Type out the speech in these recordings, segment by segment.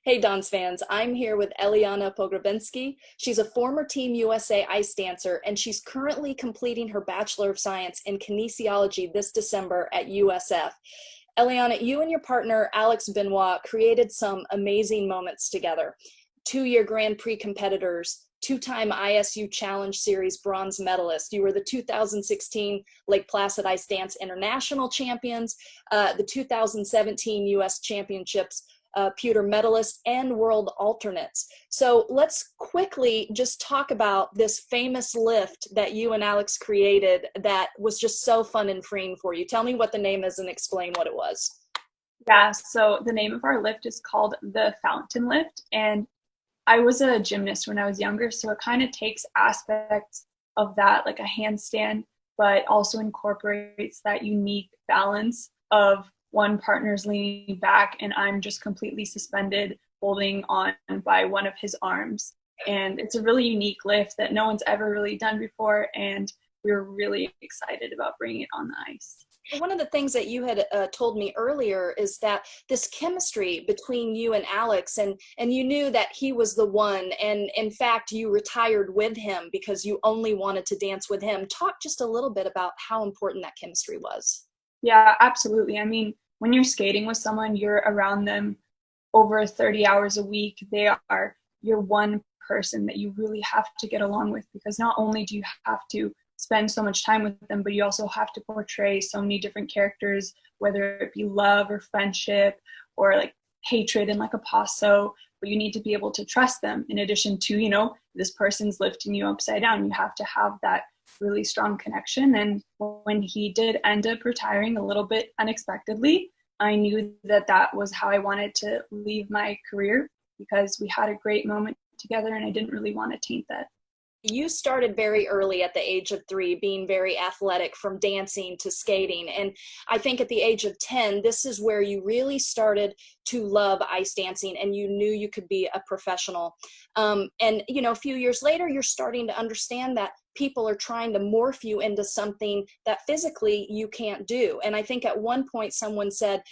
Hey, Dons fans. I'm here with Elliana Pogrebinsky. She's a former Team USA ice dancer, and she's currently completing her Bachelor of Science in Kinesiology this December at USF. Eliana, you and your partner, Alex Benoit, created some amazing moments together. Two-year Grand Prix competitors, two-time ISU Challenge Series bronze medalist. You were the 2016 Lake Placid Ice Dance International Champions, the 2017 U.S. Championships pewter medalist, and world alternates. So let's quickly just talk about this famous lift that you and Alex created that was just so fun and freeing for you. Tell me what the name is and explain what it was. Yeah, so the name of our lift is called the Fountain Lift. And I was a gymnast when I was younger, so it kind of takes aspects of that, like a handstand, but also incorporates that unique balance of one partner's leaning back and I'm just completely suspended, holding on by one of his arms. And it's a really unique lift that no one's ever really done before, and we were really excited about bringing it on the ice. One of the things that you had told me earlier is that this chemistry between you and Alex, and you knew that he was the one, and in fact you retired with him because you only wanted to dance with him. Talk just a little bit about how important that chemistry was. Yeah, absolutely. I mean, when you're skating with someone, you're around them over 30 hours a week. They are your one person that you really have to get along with, because not only do you have to spend so much time with them, but you also have to portray so many different characters, whether it be love or friendship or like hatred and like a paso. But you need to be able to trust them. In addition to, this person's lifting you upside down. You have to have that really strong connection. And when he did end up retiring a little bit unexpectedly, I knew that that was how I wanted to leave my career, because we had a great moment together and I didn't really want to taint that. You started very early at the age of 3, being very athletic from dancing to skating. And I think at the age of 10, this is where you really started to love ice dancing and you knew you could be a professional. A few years later, you're starting to understand that people are trying to morph you into something that physically you can't do. And I think at one point someone said,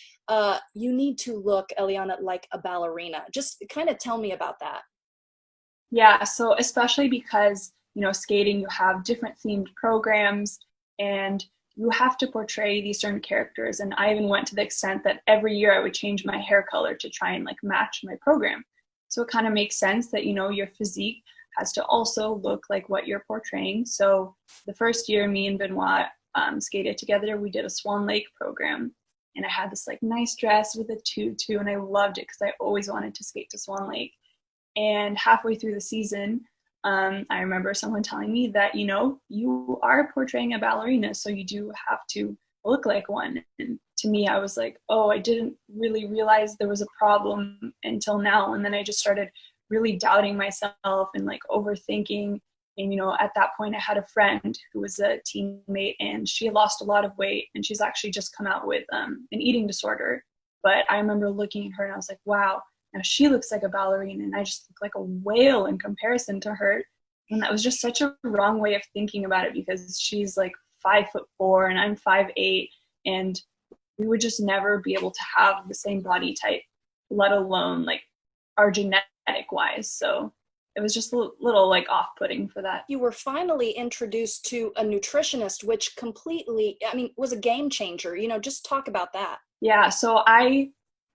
you need to look, Eliana, like a ballerina. Just kind of tell me about that. Yeah, so especially because, skating, you have different themed programs and you have to portray these certain characters. And I even went to the extent that every year I would change my hair color to try and like match my program. So it kind of makes sense that, your physique has to also look like what you're portraying. So the first year me and Benoit skated together, we did a Swan Lake program. And I had this like nice dress with a tutu and I loved it because I always wanted to skate to Swan Lake. And halfway through the season, I remember someone telling me that, you are portraying a ballerina, so you do have to look like one. And to me, I was like, oh, I didn't really realize there was a problem until now. And then I just started really doubting myself and like overthinking. And, at that point, I had a friend who was a teammate and she had lost a lot of weight and she's actually just come out with an eating disorder. But I remember looking at her and I was like, wow. Now she looks like a ballerina and I just look like a whale in comparison to her. And that was just such a wrong way of thinking about it, because she's like 5'4" and I'm 5'8", and we would just never be able to have the same body type, let alone like our genetic wise. So it was just a little like off-putting for that. You were finally introduced to a nutritionist, which completely, was a game changer. Just talk about that. Yeah, so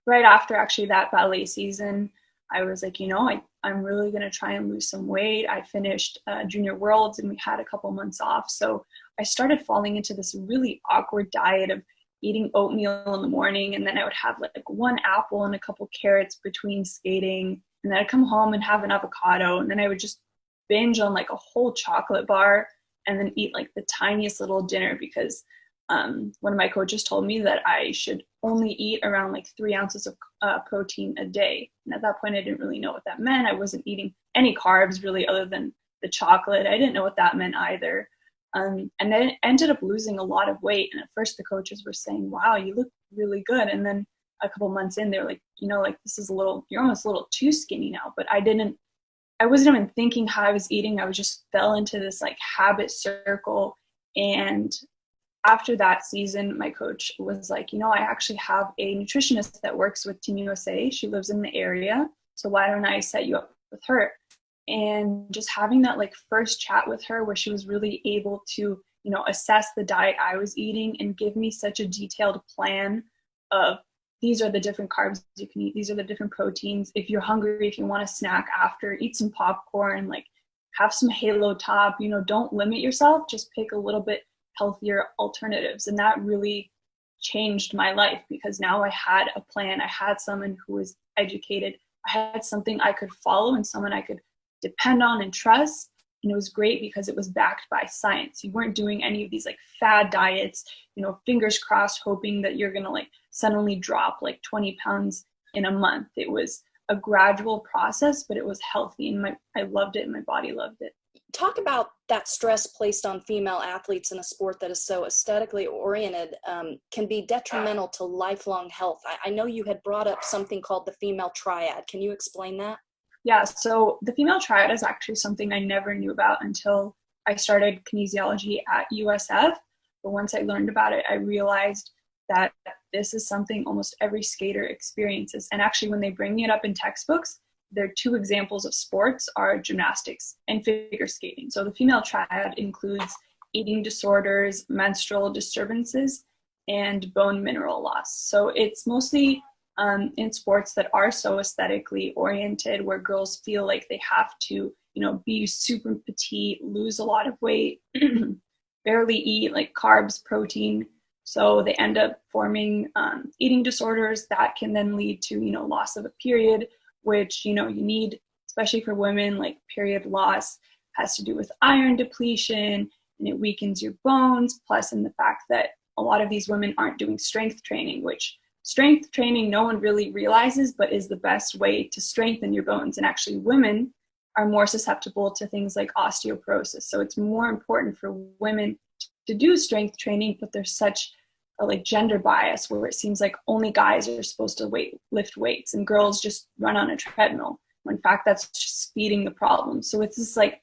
right after actually that ballet season, I was like, I'm really going to try and lose some weight. I finished Junior Worlds and we had a couple months off. So I started falling into this really awkward diet of eating oatmeal in the morning. And then I would have like one apple and a couple carrots between skating. And then I'd come home and have an avocado. And then I would just binge on like a whole chocolate bar and then eat like the tiniest little dinner, because one of my coaches told me that I should only eat around like 3 ounces of protein a day. And at that point, I didn't really know what that meant. I wasn't eating any carbs really other than the chocolate. I didn't know what that meant either. And then I ended up losing a lot of weight. And at first the coaches were saying, wow, you look really good. And then a couple months in, they were like, this is you're almost a little too skinny now. But I wasn't even thinking how I was eating. I just fell into this like habit circle. And after that season, my coach was like, I actually have a nutritionist that works with Team USA. She lives in the area. So why don't I set you up with her? And just having that like first chat with her where she was really able to, assess the diet I was eating and give me such a detailed plan of these are the different carbs you can eat, these are the different proteins. If you're hungry, if you want a snack after, eat some popcorn, like have some Halo Top, don't limit yourself, just pick a little bit healthier alternatives. And that really changed my life because now I had a plan. I had someone who was educated. I had something I could follow and someone I could depend on and trust. And it was great because it was backed by science. You weren't doing any of these like fad diets, fingers crossed, hoping that you're going to like suddenly drop like 20 pounds in a month. It was a gradual process, but it was healthy and I loved it and my body loved it. Talk about that stress placed on female athletes in a sport that is so aesthetically oriented can be detrimental to lifelong health. I know you had brought up something called the female triad. Can you explain that? Yeah, so the female triad is actually something I never knew about until I started kinesiology at USF. But once I learned about it, I realized that this is something almost every skater experiences. And actually, when they bring it up in textbooks, their two examples of sports are gymnastics and figure skating. So the female triad includes eating disorders, menstrual disturbances, and bone mineral loss. So it's mostly in sports that are so aesthetically oriented, where girls feel like they have to, be super petite, lose a lot of weight, barely eat like carbs, protein. So they end up forming eating disorders that can then lead to, loss of a period, which, you need, especially for women, like period loss has to do with iron depletion and it weakens your bones. Plus, in the fact that a lot of these women aren't doing strength training, which strength training no one really realizes, but is the best way to strengthen your bones. And actually women are more susceptible to things like osteoporosis. So it's more important for women to do strength training, but there's such a like gender bias where it seems like only guys are supposed to lift weights and girls just run on a treadmill. When in fact, that's just feeding the problem. So it's this like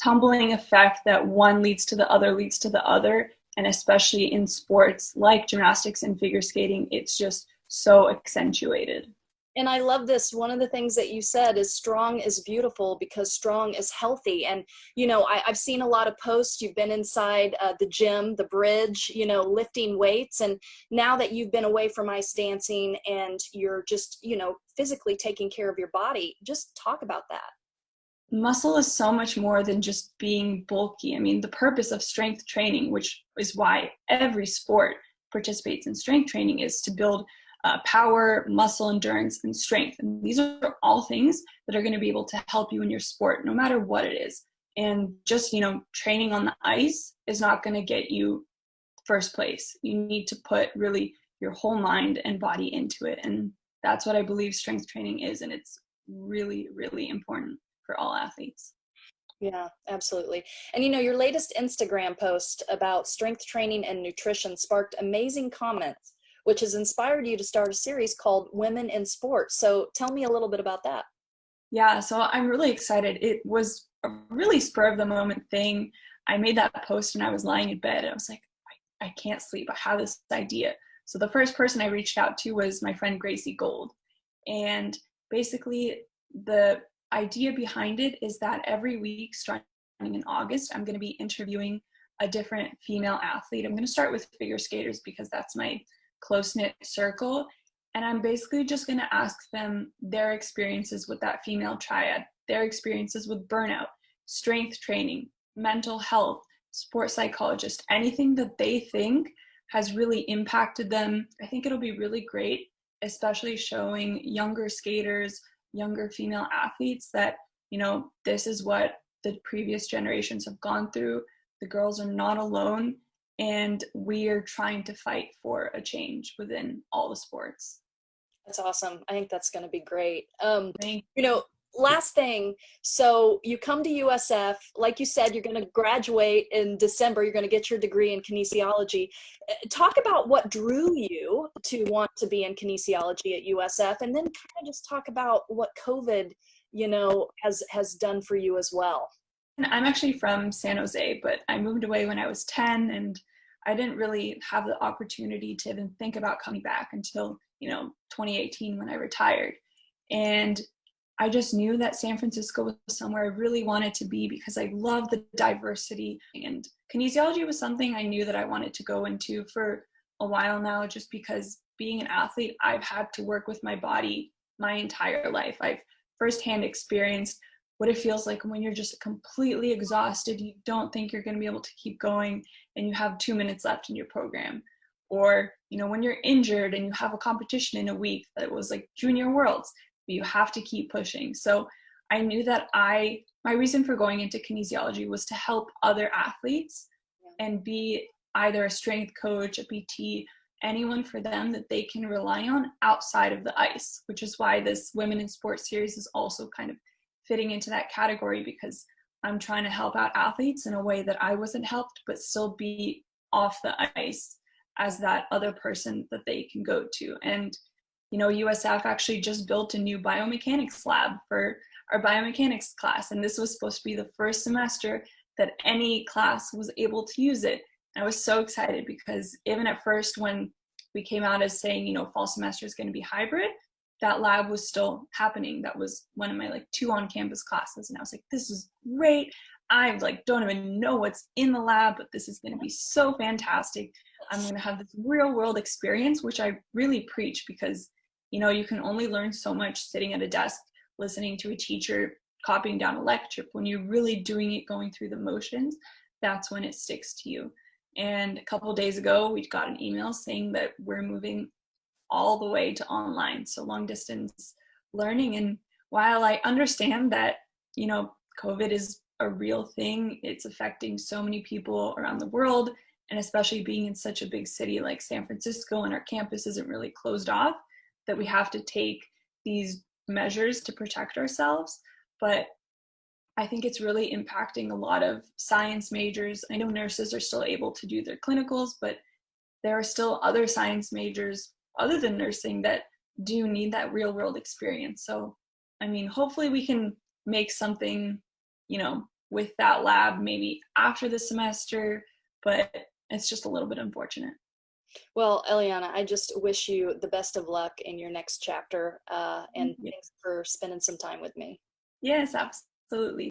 tumbling effect that one leads to the other, leads to the other. And especially in sports like gymnastics and figure skating, it's just so accentuated. And I love this. One of the things that you said is strong is beautiful because strong is healthy. And, I've seen a lot of posts. You've been inside the gym, the bridge, lifting weights. And now that you've been away from ice dancing and you're just, physically taking care of your body, just talk about that. Muscle is so much more than just being bulky. I mean, the purpose of strength training, which is why every sport participates in strength training, is to build power, muscle endurance, and strength. And these are all things that are going to be able to help you in your sport, no matter what it is. And just, training on the ice is not going to get you first place. You need to put really your whole mind and body into it. And that's what I believe strength training is. And it's really, really important for all athletes. Yeah, absolutely. And your latest Instagram post about strength training and nutrition sparked amazing comments, which has inspired you to start a series called Women in Sports. So tell me a little bit about that. Yeah, so I'm really excited. It was a really spur of the moment thing. I made that post and I was lying in bed. I was like, I can't sleep. I have this idea. So the first person I reached out to was my friend Gracie Gold. And basically the idea behind it is that every week starting in August, I'm going to be interviewing a different female athlete. I'm going to start with figure skaters because that's my close-knit circle. And I'm basically just going to ask them their experiences with that female triad, their experiences with burnout, strength training, mental health, sports psychologist, anything that they think has really impacted them. I think it'll be really great, especially showing younger skaters, younger female athletes that, this is what the previous generations have gone through. The girls are not alone, and we are trying to fight for a change within all the sports. That's awesome. I think that's going to be great. Last thing. So you come to USF, like you said, you're going to graduate in December. You're going to get your degree in kinesiology. Talk about what drew you to want to be in kinesiology at USF, and then kind of just talk about what COVID, has done for you as well. I'm actually from San Jose, but I moved away when I was 10, and I didn't really have the opportunity to even think about coming back until, 2018 when I retired. And I just knew that San Francisco was somewhere I really wanted to be because I love the diversity. And kinesiology was something I knew that I wanted to go into for a while now, just because being an athlete, I've had to work with my body my entire life. I've firsthand experienced what it feels like when you're just completely exhausted. You don't think you're going to be able to keep going and you have 2 minutes left in your program. Or, when you're injured and you have a competition in a week that was like Junior Worlds, but you have to keep pushing. So I knew that my reason for going into kinesiology was to help other athletes and be either a strength coach, a PT, anyone for them that they can rely on outside of the ice, which is why this Women in Sports series is also kind of fitting into that category, because I'm trying to help out athletes in a way that I wasn't helped, but still be off the ice as that other person that they can go to. And USF actually just built a new biomechanics lab for our biomechanics class, and this was supposed to be the first semester that any class was able to use it. And I was so excited because even at first when we came out as saying, fall semester is going to be hybrid, that lab was still happening. That was one of my 2 on-campus classes, and I was like, this is great. I don't even know what's in the lab, but this is going to be so fantastic. I'm going to have this real world experience, which I really preach, because you can only learn so much sitting at a desk listening to a teacher copying down a lecture. When you're really doing it, going through the motions, that's when it sticks to you. And a couple of days ago, we got an email saying that we're moving all the way to online, so long distance learning. And while I understand that COVID is a real thing, it's affecting so many people around the world, and especially being in such a big city like San Francisco and our campus isn't really closed off, that we have to take these measures to protect ourselves. But I think it's really impacting a lot of science majors. I know nurses are still able to do their clinicals, but there are still other science majors other than nursing that do need that real world experience. So, hopefully we can make something, with that lab maybe after the semester, but it's just a little bit unfortunate. Well, Elliana, I just wish you the best of luck in your next chapter, and thanks for spending some time with me. Yes, absolutely.